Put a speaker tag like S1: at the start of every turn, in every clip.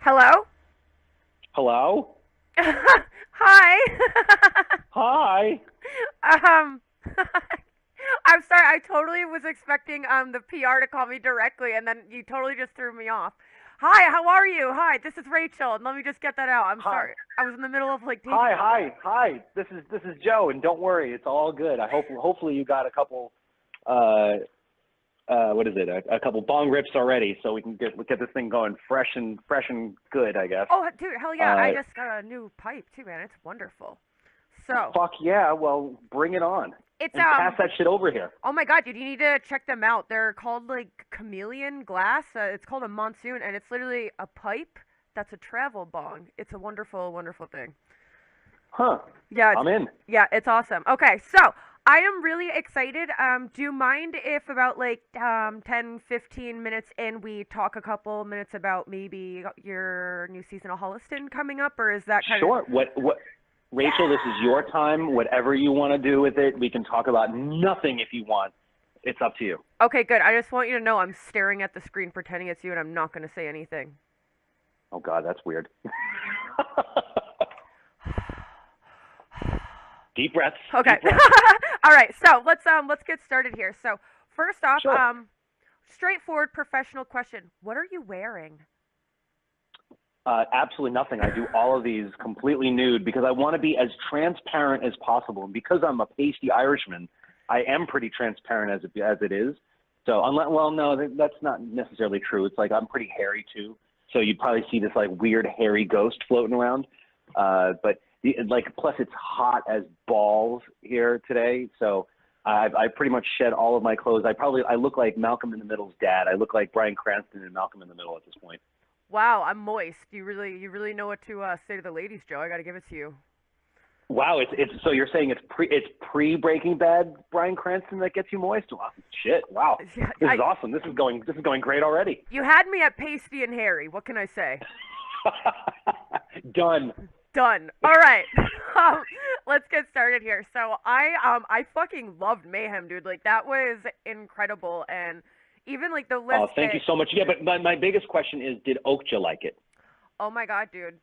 S1: Hello?
S2: Hello?
S1: Hi.
S2: Hi.
S1: um, I'm sorry. I totally was expecting the PR to call me directly, and then you totally just threw me off. Hi, how are you? Hi, this is Rachel, and let me just get that out. I'm
S2: Hi.
S1: sorry. I was in the middle of like taking
S2: Hi,
S1: a.
S2: hi. This is Joe, and don't worry, it's all good. I hopefully you got a couple uh what is it? A couple bong rips already, so we can get this thing going fresh and good, I guess.
S1: Oh, dude, hell yeah! I
S2: Uh
S1: just got a new pipe too, man. It's wonderful. So
S2: Fuck yeah, well, bring it on.
S1: it's
S2: And pass that shit over here.
S1: Oh my god, dude, you need to check them out. They're called like chameleon glass. It's called a monsoon, and it's literally a pipe that's a travel bong. It's a wonderful, wonderful thing.
S2: Huh.
S1: Yeah,
S2: I'm in.
S1: it's awesome. Okay, so I am really excited. Do you mind if about like 10, 15 minutes in we talk a couple minutes about maybe your new season of Holliston coming up, or is that kind of
S2: Sure. What Rachel, this is your time. Whatever you want to do with it, we can talk about nothing if you want. It's up to you.
S1: Okay, good. I just want you to know I'm staring at the screen pretending it's you, and I'm not going to say anything.
S2: Oh God, that's weird. Deep breaths.
S1: Okay.
S2: Deep breaths.
S1: All right. So let's get started here. So first off,
S2: Sure.
S1: straightforward professional question. What are you wearing?
S2: Absolutely nothing. I do all of these completely nude because I want to be as transparent as possible. And because I'm a pasty Irishman, I am pretty transparent as it is. So unless, well, no, that's not necessarily true. It's like I'm pretty hairy too. So you'd probably see this like weird hairy ghost floating around. But plus it's hot as balls here today. So I pretty much shed all of my clothes. I look like Malcolm in the Middle's dad. I look like Bryan Cranston and Malcolm in the Middle at this point.
S1: Wow, I'm moist. You really know what to say to the ladies, Joe. I got to give it to you.
S2: Wow, it's so you're saying it's pre Breaking Bad Bryan Cranston that gets you moist? Wow, shit! Wow,
S1: Yeah,
S2: this is awesome. This is going great already.
S1: you had me at pasty and hairy. What can I say?
S2: Done.
S1: Done. All right. Um, let's get started here. So I fucking loved Mayhem, dude. Like that was incredible, and even like the list
S2: Oh, thank you
S1: that
S2: so much. Yeah, but my biggest question is, did Okja like it?
S1: oh my god, dude.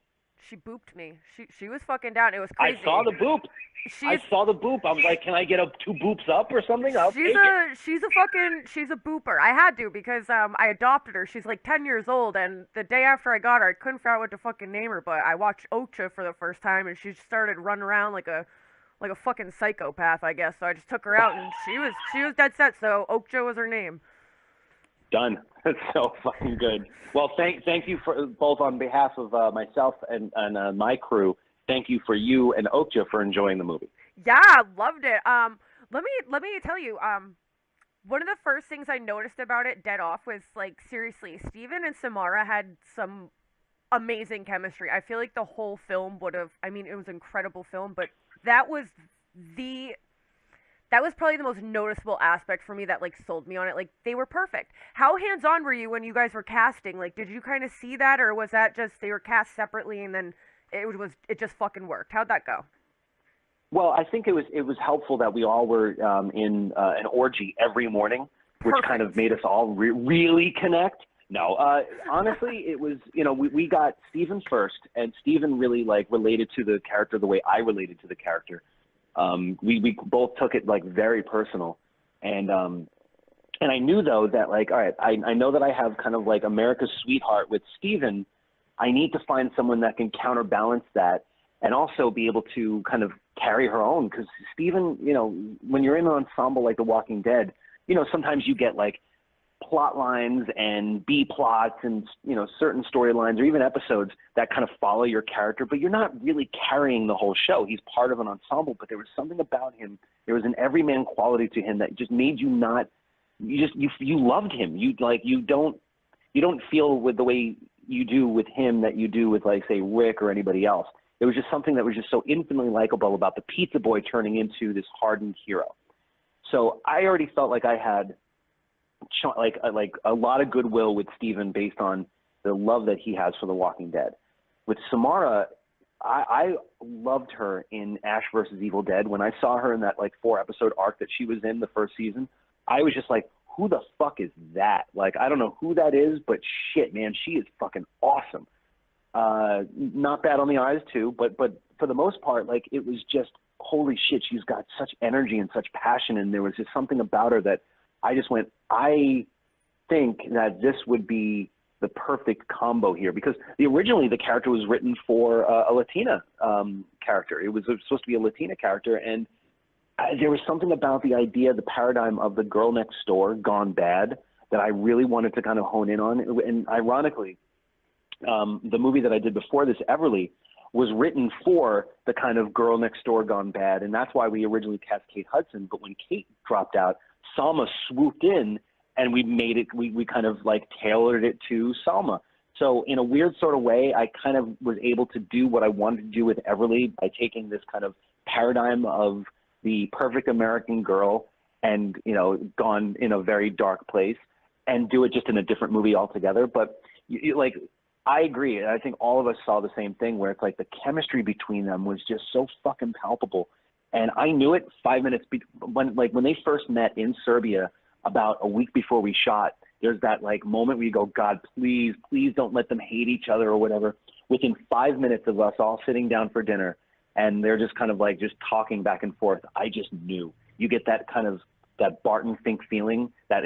S1: She booped me. She was fucking down. It was
S2: I
S1: crazy.
S2: saw the boop. I
S1: She's
S2: saw the boop. I was like, can I get two boops up or something? I'll take it.
S1: she's a booper. I had to because I adopted her. She's like 10 years old, and the day after I got her, I couldn't figure out what to fucking name her. But I watched Ocha for the first time, and she started running around like a fucking psychopath, I guess. So I just took her out, and she was dead set. So Ocha was her name.
S2: Done. That's so fucking good. Well, thank you for both on behalf of myself and my crew. Thank you for you and Okja for enjoying the movie.
S1: Yeah, loved it. Let me tell you. One of the first things I noticed about it, dead off, was like seriously, Steven and Samara had some amazing chemistry. I feel like the whole film would have. I mean, it was an incredible film, but that was the that was probably the most noticeable aspect for me that like sold me on it. Like they were perfect. How hands on were you when you guys were casting? Like, did you kind of see that, or was that just they were cast separately and then it just fucking worked? How'd that go?
S2: Well, I think it was helpful that we all were in an orgy every morning, which kind
S1: Perfect.
S2: of made us all really connect. No, honestly, it was we got Steven first, and Steven really like related to the character the way I related to the character. We both took it like very personal, and I knew though that like all right, I know that I have kind of like America's sweetheart with Steven. I need to find someone that can counterbalance that and also be able to kind of carry her own. Because Steven, when you're in an ensemble like The Walking Dead, sometimes you get like plot lines and B plots and, certain storylines or even episodes that kind of follow your character, but you're not really carrying the whole show. He's part of an ensemble, but there was something about him. There was an everyman quality to him that just made you not, you loved him. You don't feel with the way you do with him that you do with like, say, Rick or anybody else. There was just something that was just so infinitely likable about the pizza boy turning into this hardened hero. So I already felt like I had like a lot of goodwill with Steven based on the love that he has for The Walking Dead. With Samara, I loved her in Ash versus Evil Dead. When I saw her in that like 4-episode arc that she was in the first season, I was just like, who the fuck is that? Like, I don't know who that is, but shit, man, she is fucking awesome. not bad on the eyes too, but for the most part, like, it was just, holy shit, she's got such energy and such passion, and there was just something about her that I just went, I think that this would be the perfect combo here, because originally the character was written for a Latina character. It was supposed to be a Latina character, and there was something about the idea, the paradigm of the girl next door gone bad that I really wanted to kind of hone in on. And ironically, the movie that I did before this, Everly, was written for the kind of girl next door gone bad, and that's why we originally cast Kate Hudson. But when Kate dropped out, Salma swooped in, and we made it, we kind of like tailored it to Salma. So in a weird sort of way, I kind of was able to do what I wanted to do with Everly by taking this kind of paradigm of the perfect American girl and, you know, gone in a very dark place, and do it just in a different movie altogether. But like, I agree. I think all of us saw the same thing, where it's like the chemistry between them was just so fucking palpable. And I knew it 5 minutes when they first met in Serbia about a week before we shot. There's that like moment where you go, God, please don't let them hate each other or whatever. Within 5 minutes of us all sitting down for dinner, and they're just kind of like just talking back and forth, I just knew. You get that kind of, that Barton Fink feeling, that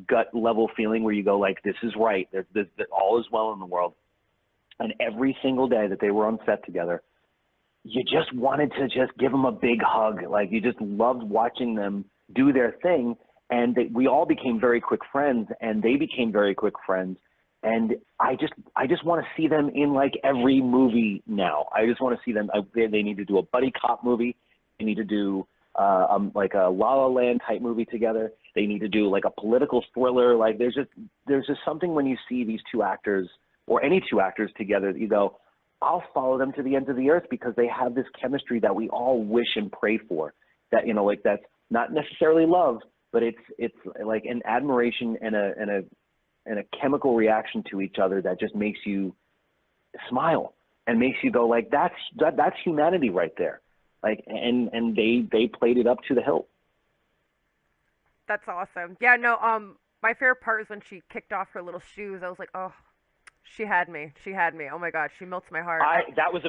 S2: gut level feeling where you go like, this is right. There's all is well in the world. And every single day that they were on set together, you just wanted to just give them a big hug. Like, you just loved watching them do their thing. And we all became very quick friends, and they became very quick friends. And I just want to see them in like every movie now. I just want to see them. They need to do a buddy cop movie. They need to do like a La La Land type movie together. They need to do like a political thriller. Like, there's just something when you see these two actors, or any two actors together, that you go, I'll follow them to the ends of the earth, because they have this chemistry that we all wish and pray for. That, you know, like, that's not necessarily love, but it's like an admiration and a chemical reaction to each other that just makes you smile and makes you go like, that's humanity right there. Like, and they played it up to the hilt.
S1: That's awesome. Yeah, no, my favorite part is when she kicked off her little shoes. I was like, oh, she had me. She had me. Oh my God, she melts my heart.
S2: That was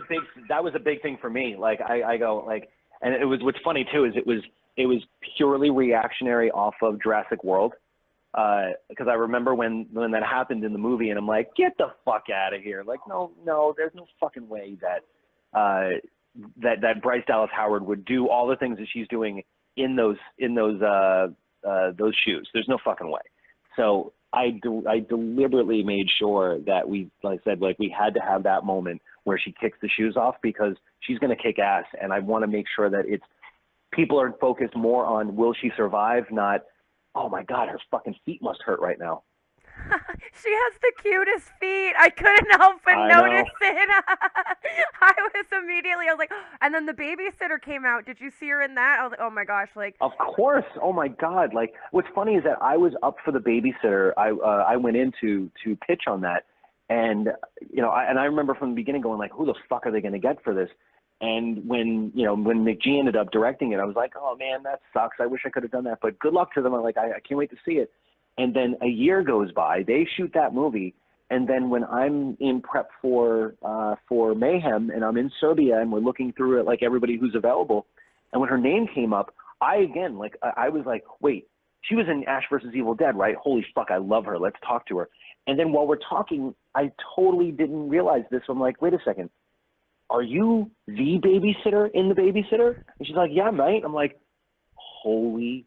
S2: a big thing for me. Like, I go like, and it was, what's funny too is it was purely reactionary off of Jurassic World. Because I remember when that happened in the movie, and I'm like, get the fuck out of here. Like, no, there's no fucking way that that Bryce Dallas Howard would do all the things that she's doing in those shoes. There's no fucking way. So I deliberately made sure that we, like I said, like, we had to have that moment where she kicks the shoes off, because she's going to kick ass, and I want to make sure that people are focused more on, will she survive, not, oh my God, her fucking feet must hurt right now.
S1: She has the cutest feet. I couldn't help but notice it. I was like, and then the babysitter came out. Did you see her in that? I was like, oh my gosh, like.
S2: Of course. Oh my God. Like, what's funny is that I was up for the babysitter. I went in to pitch on that, and you know, I remember from the beginning going like, who the fuck are they going to get for this? And when McGee ended up directing it, I was like, oh man, that sucks. I wish I could have done that, but good luck to them. I can't wait to see it. And then a year goes by, they shoot that movie, and then when I'm in prep for Mayhem, and I'm in Serbia, and we're looking through it like everybody who's available, and when her name came up, I was like, wait, she was in Ash vs. Evil Dead, right? Holy fuck, I love her. Let's talk to her. And then while we're talking, I totally didn't realize this. I'm like, wait a second. Are you the babysitter in The Babysitter? And she's like, yeah, mate. I'm like, holy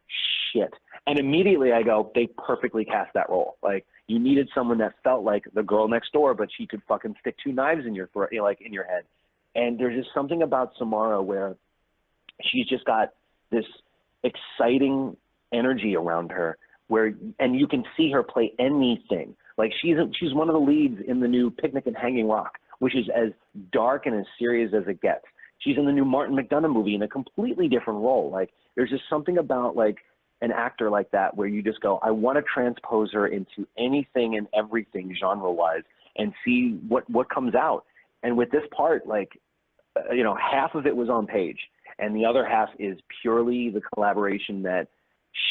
S2: shit. And immediately I go, they perfectly cast that role. Like, you needed someone that felt like the girl next door, but she could fucking stick two knives in your throat, like in your head. And there's just something about Samara where she's just got this exciting energy around her, and you can see her play anything. Like, she's one of the leads in the new Picnic and Hanging Rock, which is as dark and as serious as it gets. She's in the new Martin McDonagh movie in a completely different role. Like, there's just something about like an actor like that where you just go, I want to transpose her into anything and everything genre-wise and see what comes out. And with this part, like, half of it was on page, and the other half is purely the collaboration that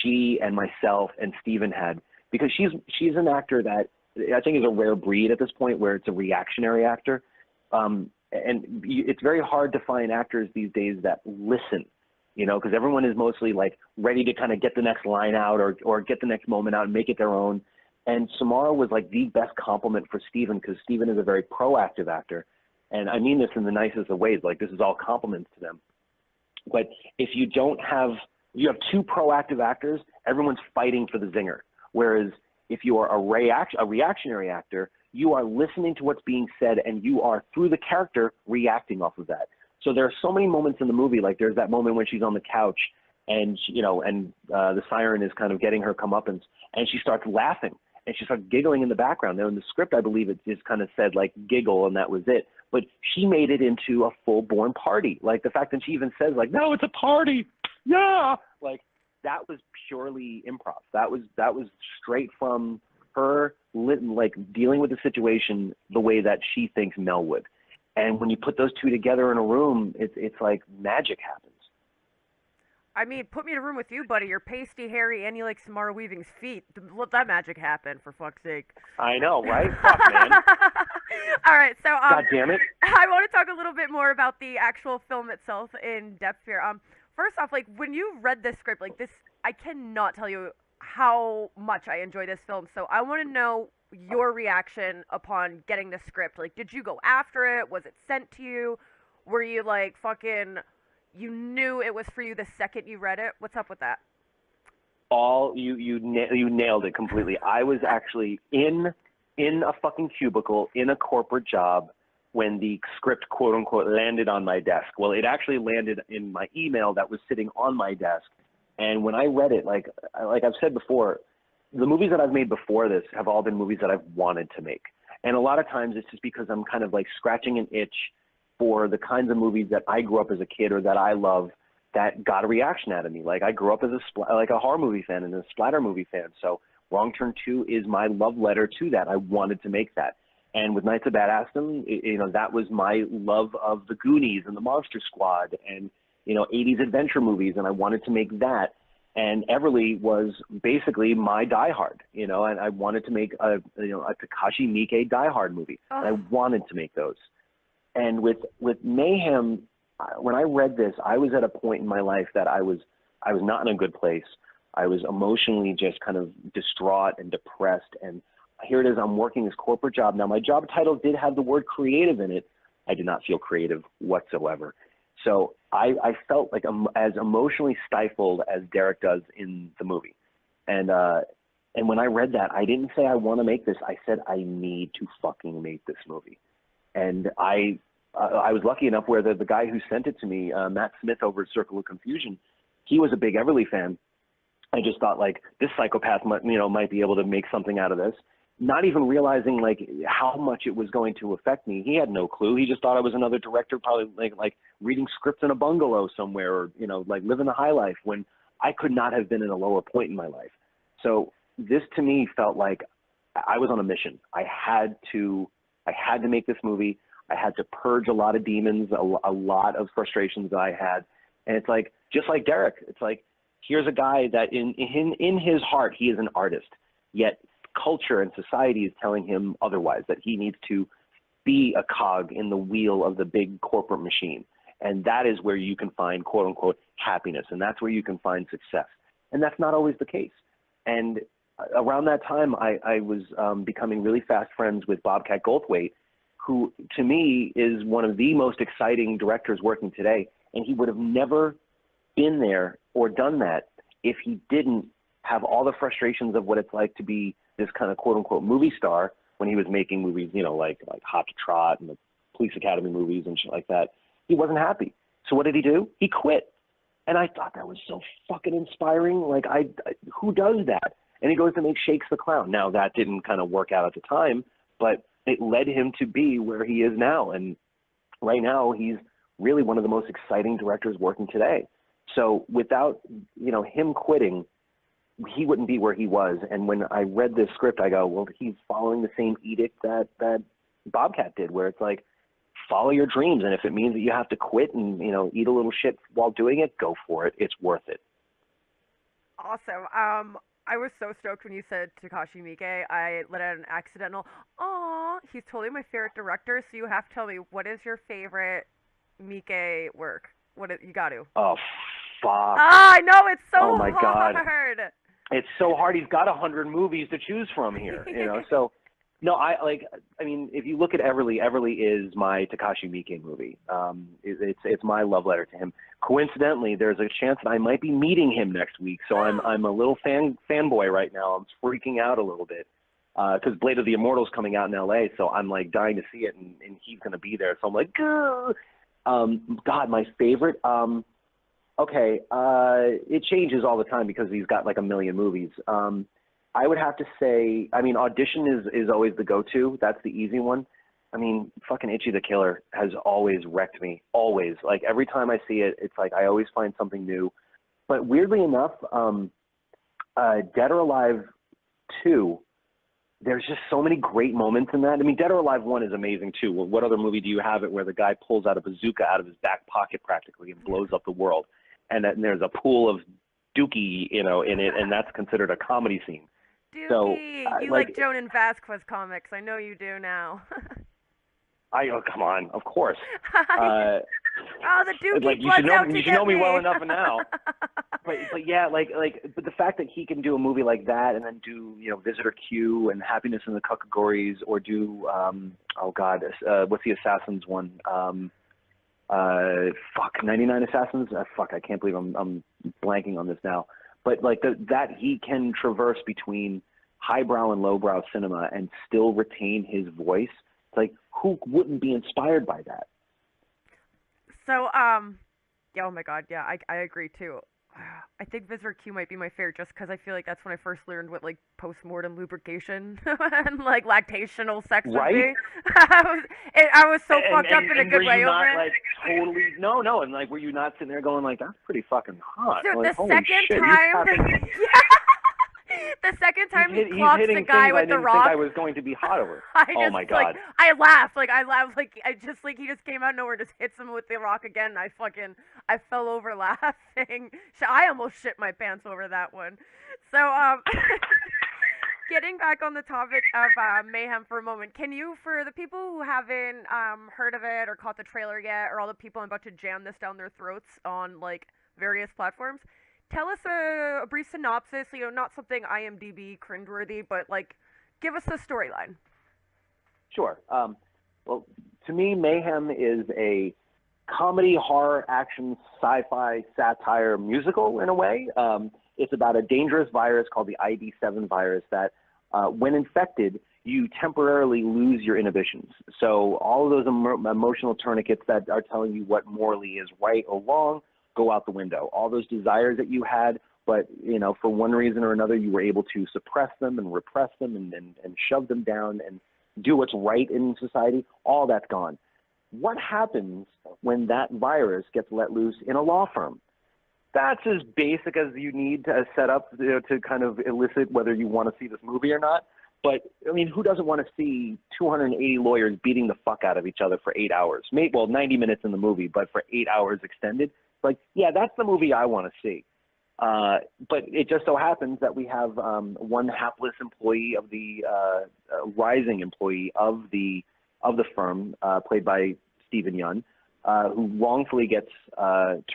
S2: she and myself and Steven had, because she's an actor that I think is a rare breed at this point where it's a reactionary actor. It's very hard to find actors these days that listen, because everyone is mostly like ready to kind of get the next line out or get the next moment out and make it their own. And Samara was like the best compliment for Steven, because Steven is a very proactive actor. And I mean this in the nicest of ways, like this is all compliments to them. But if you have two proactive actors, everyone's fighting for the zinger. Whereas if you are a reactionary actor, you are listening to what's being said and you are, through the character, reacting off of that. So there are so many moments in the movie, like there's that moment when she's on the couch and, the siren is kind of getting her comeuppance and she starts laughing and she starts giggling in the background. Now in the script, I believe it just kind of said like giggle and that was it. But she made it into a full-born party. Like the fact that she even says like, no, it's a party. Yeah. Like that was purely improv. That was straight from her like dealing with the situation the way that she thinks Mel would. And when you put those two together in a room, it's like magic happens.
S1: I mean, put me in a room with you, buddy. You're pasty, hairy, and you like Samara Weaving's feet. Let that magic happen, for fuck's sake.
S2: I know, right? Fuck, man.
S1: All right, so
S2: God damn it.
S1: I want to talk a little bit more about the actual film itself in depth here. First off, like when you read this script, like this, I cannot tell you how much I enjoy this film. So I want to know your reaction upon getting the script. Like, did you go after it? Was it sent to you? Were you like fucking? You knew it was for you the second you read it? What's up with that?
S2: You nailed it completely. I was actually in a fucking cubicle in a corporate job when the script, quote unquote, landed on my desk. Well, it actually landed in my email that was sitting on my desk. And when I read it, like I've said before, the movies that I've made before this have all been movies that I've wanted to make. And a lot of times it's just because I'm kind of like scratching an itch for the kinds of movies that I grew up as a kid or that I love that got a reaction out of me. Like I grew up as a horror movie fan and a splatter movie fan. So Wrong Turn 2 is my love letter to that. I wanted to make that. And with Nights of Badassdom, that was my love of the Goonies and the Monster Squad and, 80s adventure movies. And I wanted to make that. And Everly was basically my Die Hard, and I wanted to make a Takashi Miike Die Hard movie. Oh. And I wanted to make those. And with Mayhem, when I read this, I was at a point in my life that I was not in a good place. I was emotionally just kind of distraught and depressed. And here it is, I'm working this corporate job. Now, my job title did have the word creative in it. I did not feel creative whatsoever. So I felt like I'm as emotionally stifled as Derek does in the movie. And when I read that, I didn't say I want to make this. I said I need to fucking make this movie. And I was lucky enough where the guy who sent it to me, Matt Smith over at Circle of Confusion, he was a big Everly fan. I just thought like this psychopath might be able to make something out of this. Not even realizing like how much it was going to affect me. He had no clue. He just thought I was another director, probably like reading scripts in a bungalow somewhere or, like living the high life when I could not have been in a lower point in my life. So this to me felt like I was on a mission. I had to make this movie. I had to purge a lot of demons, a lot of frustrations that I had. And it's like, just like Derek, it's like, here's a guy that in his heart, he is an artist, yet culture and society is telling him otherwise, that he needs to be a cog in the wheel of the big corporate machine. And that is where you can find, quote unquote, happiness. And that's where you can find success. And that's not always the case. And around that time, I was becoming really fast friends with Bobcat Goldthwait, who to me is one of the most exciting directors working today. And he would have never been there or done that if he didn't have all the frustrations of what it's like to be this kind of quote unquote movie star when he was making movies, like Hot to Trot and the Police Academy movies and shit like that. He wasn't happy. So what did he do? He quit. And I thought that was so fucking inspiring. Like who does that? And he goes to make Shakes the Clown. Now that didn't kind of work out at the time, but it led him to be where he is now. And right now he's really one of the most exciting directors working today. So without, him quitting, he wouldn't be where he was. And when I read this script, I go, well, he's following the same edict that Bobcat did, where it's like, follow your dreams. And if it means that you have to quit and, eat a little shit while doing it, go for it. It's worth it.
S1: Awesome. I was so stoked when you said Takashi Miike. I let out an accidental, "Aw, he's totally my favorite director." So you have to tell me, what is your favorite Miike work? You got to?
S2: Oh, fuck.
S1: Ah, I know it's so
S2: Oh my God.
S1: hard.
S2: It's so hard. He's got 100 movies to choose from here, you know. So, no, I mean, if you look at Everly, Everly is my Takashi Miike movie. It's my love letter to him. Coincidentally, there's a chance that I might be meeting him next week. So I'm a little fanboy right now. I'm freaking out a little bit because Blade of the Immortal's coming out in L.A. So I'm like dying to see it, and he's gonna be there. So I'm like, Gah! God, my favorite. Okay, it changes all the time because he's got like a million movies. I would have to say, I mean, Audition is always the go-to. That's the easy one. I mean, fucking Itchy the Killer has always wrecked me. Always. Like, every time I see it, it's like I always find something new. But weirdly enough, Dead or Alive 2, there's just so many great moments in that. I mean, Dead or Alive 1 is amazing, too. Well, what other movie do you have it where the guy pulls out a bazooka out of his back pocket practically and blows up the world? And there's a pool of dookie, you know, in it, and that's considered a comedy scene.
S1: Dookie,
S2: So,
S1: you like Joan and Vasquez comics. I know you do now.
S2: Oh, come on, of course.
S1: Oh, the Dookie
S2: Like, you should know me well enough now. But yeah, but the fact that he can do a movie like that and then do, you know, Visitor Q and Happiness in the Cucagories, or do what's the Assassins one? 99 Assassins. I can't believe I'm blanking on this now. But like that he can traverse between highbrow and lowbrow cinema and still retain his voice. It's like, who wouldn't be inspired by that?
S1: So, yeah, oh my God, yeah, I agree too. I think Visitor Q might be my favorite just because I feel like that's when I first learned what like post-mortem lubrication and like lactational sex would be. I was so fucked up in a good way over it.
S2: Like, totally, no, and like, were you not sitting there going like, that's pretty fucking hot?
S1: Dude,
S2: like,
S1: the second time, the second time he clocks the guy with the rock,
S2: I didn't think I was going to be hot over. Oh my God!
S1: Like, I laughed, like he just came out of nowhere, just hits him with the rock again. And I fell over laughing. I almost shit my pants over that one. So getting back on the topic of Mayhem for a moment, can you, for the people who haven't heard of it or caught the trailer yet, or all the people I'm about to jam this down their throats on like various platforms, tell us a brief synopsis, you know, not something IMDb cringeworthy, but like, give us the storyline.
S2: Sure. Well, to me, Mayhem is a comedy, horror, action, sci-fi, satire musical in a way. It's about a dangerous virus called the ID7 virus that, when infected, you temporarily lose your inhibitions. So all of those emotional tourniquets that are telling you what morally is right or wrong go out the window. All those desires that you had, but, you know, for one reason or another, you were able to suppress them and repress them and shove them down and do what's right in society, all that's gone. What happens when that virus gets let loose in a law firm? That's as basic as you need to set up, you know, to kind of elicit whether you want to see this movie or not. But, I mean, who doesn't want to see 280 lawyers beating the fuck out of each other for 8 hours? Well, 90 minutes in the movie, but for 8 hours extended? Like, yeah, that's the movie I want to see. But it just so happens that we have one hapless employee of the rising employee of the firm, played by Stephen Yun, who wrongfully gets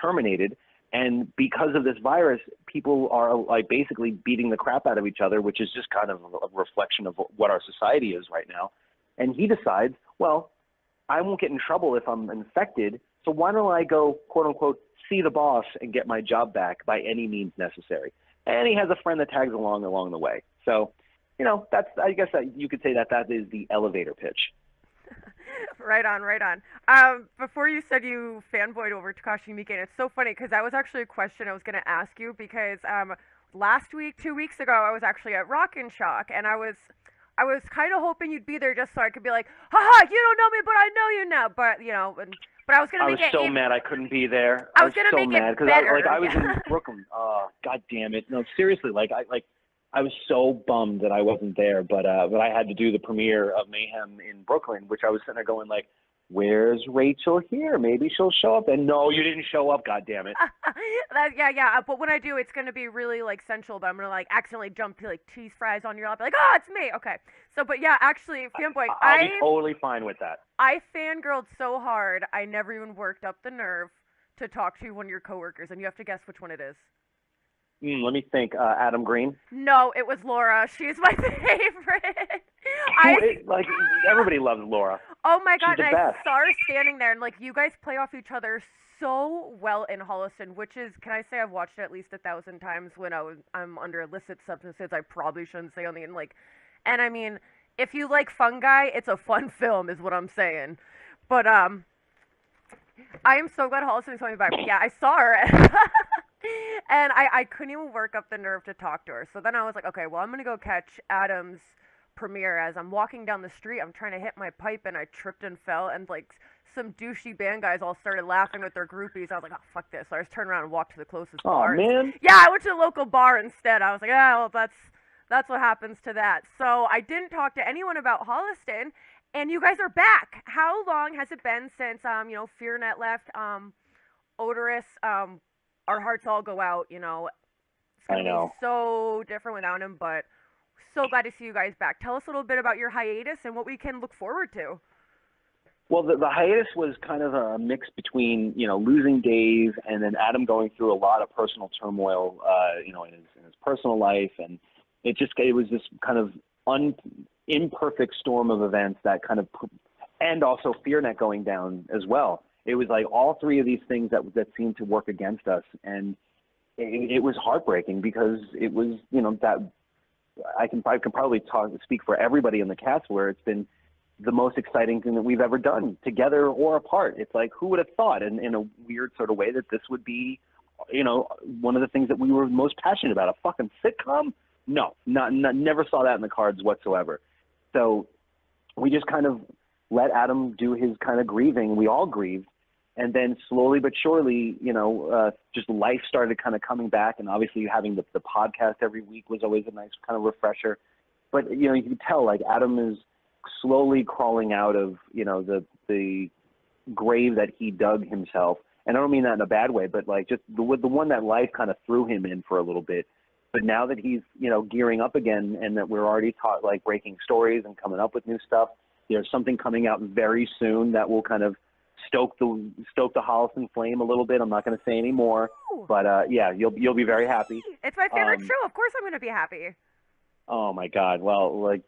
S2: terminated. And because of this virus, people are like basically beating the crap out of each other, which is just kind of a reflection of what our society is right now. And he decides, well, I won't get in trouble if I'm infected, so why don't I go, quote unquote, see the boss and get my job back by any means necessary. And he has a friend that tags along the way. So, you know, that's, I guess that you could say that is the elevator pitch.
S1: Right on. Before you said you fanboyed over Takashi Miike, and it's so funny because that was actually a question I was going to ask you because last week, 2 weeks ago, I was actually at Rock and Shock, and I was kind of hoping you'd be there just so I could be like, haha, you don't know me, but I know you now. But, you know, but I was going to make it...
S2: I was so mad I couldn't be there.
S1: I was going to make
S2: it
S1: better.
S2: I was in Brooklyn. Oh, God damn it. No, seriously, I was so bummed that I wasn't there, but I had to do the premiere of Mayhem in Brooklyn, which I was sitting there going like, where's Rachel here? Maybe she'll show up. And no, you didn't show up, goddammit.
S1: Yeah. But when I do, it's gonna be really like sensual. But I'm gonna like accidentally jump to like cheese fries on your lap. Like, oh, it's me. Okay. So, but yeah, actually, fanboy,
S2: I'll be totally fine with that.
S1: I fangirled so hard, I never even worked up the nerve to talk to one of your coworkers, and you have to guess which one it is.
S2: Let me think. Adam Green.
S1: No, it was Laura. She's my favorite.
S2: Like everybody loves Laura.
S1: Oh my god!
S2: She's the
S1: And I
S2: best.
S1: saw her standing there, and like you guys play off each other so well in Holliston, which is, can I say, I've watched it at least 1,000 times when I'm under illicit substances. I probably shouldn't say on the like, and I mean, if you like fungi, it's a fun film, is what I'm saying. But I am so glad Holliston's coming back. But yeah, I saw her. And I couldn't even work up the nerve to talk to her. So then I was like, okay, well, I'm going to go catch Adam's premiere. As I'm walking down the street, I'm trying to hit my pipe, and I tripped and fell, and like some douchey band guys all started laughing with their groupies. I was like, oh, fuck this. So I just turned around and walked to the closest bar.
S2: Oh, man.
S1: Yeah, I went to the local bar instead. I was like, well, that's what happens to that. So I didn't talk to anyone about Holliston, and you guys are back. How long has it been since, FearNet left, Odorous, Our Hearts All Go Out, It's going to be so different without him, but so glad to see you guys back. Tell us a little bit about your hiatus and what we can look forward to.
S2: Well, the hiatus was kind of a mix between, losing Dave and then Adam going through a lot of personal turmoil, in his personal life. And it was this kind of imperfect storm of events that kind of, and also FearNet going down as well. It was like all three of these things that seemed to work against us. And it was heartbreaking because it was, that I can probably speak for everybody in the cast where it's been the most exciting thing that we've ever done together or apart. It's like, who would have thought in a weird sort of way that this would be, one of the things that we were most passionate about, a fucking sitcom? No, never saw that in the cards whatsoever. So we just kind of let Adam do his kind of grieving. We all grieved. And then slowly but surely, just life started kind of coming back. And obviously having the podcast every week was always a nice kind of refresher. But, you can tell, like, Adam is slowly crawling out of, the grave that he dug himself. And I don't mean that in a bad way, but, like, just the one that life kind of threw him in for a little bit. But now that he's, gearing up again and that we're already breaking stories and coming up with new stuff, there's something coming out very soon that will kind of stoke the Holliston flame a little bit. I'm not going to say any more, but yeah, you'll be very happy.
S1: It's my favorite show. Of course I'm going to be happy.
S2: Oh my God. Well, like,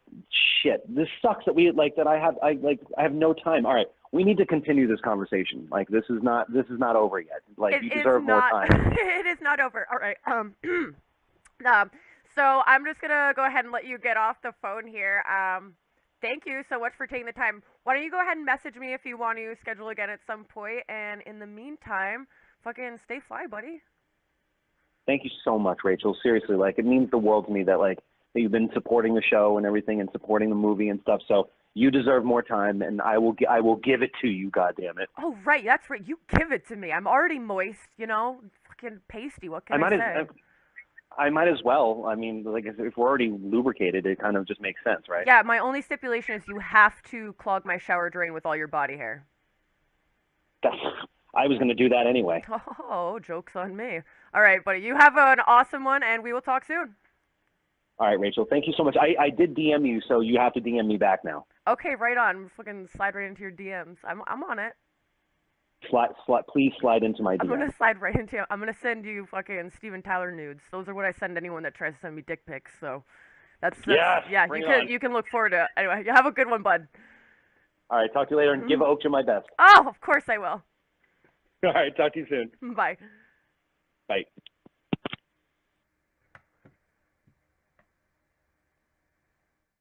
S2: shit, this sucks that I have no time. All right. We need to continue this conversation. Like, this is not over yet. Like, you deserve more time.
S1: It is not over. All right. So I'm just going to go ahead and let you get off the phone here. Thank you so much for taking the time. Why don't you go ahead and message me if you want to schedule again at some point, and in the meantime, fucking stay fly, buddy.
S2: Thank you so much, Rachel. Seriously, like, it means the world to me that, like, that you've been supporting the show and everything and supporting the movie and stuff. So you deserve more time, and I will give it to you, goddammit.
S1: Oh, right. That's right. You give it to me. I'm already moist, fucking pasty. What can I say?
S2: I might as well. I mean, like, if we're already lubricated, it kind of just makes sense, right?
S1: Yeah, my only stipulation is you have to clog my shower drain with all your body hair.
S2: I was going to do that anyway.
S1: Oh, joke's on me. All right, buddy. You have an awesome one, and we will talk soon.
S2: All right, Rachel. Thank you so much. I did DM you, so you have to DM me back now.
S1: Okay, right on. Fucking slide right into your DMs. I'm on it.
S2: Please slide into my DMs.
S1: I'm gonna slide right into you. I'm gonna send you fucking Steven Tyler nudes. Those are what I send anyone that tries to send me dick pics. So that's
S2: yes,
S1: yeah. You can look forward to it. Anyway, you have a good one, bud.
S2: All right, talk to you later, and give Oakja my best.
S1: Oh, of course I will.
S2: All right, talk to you soon.
S1: Bye.
S2: Bye.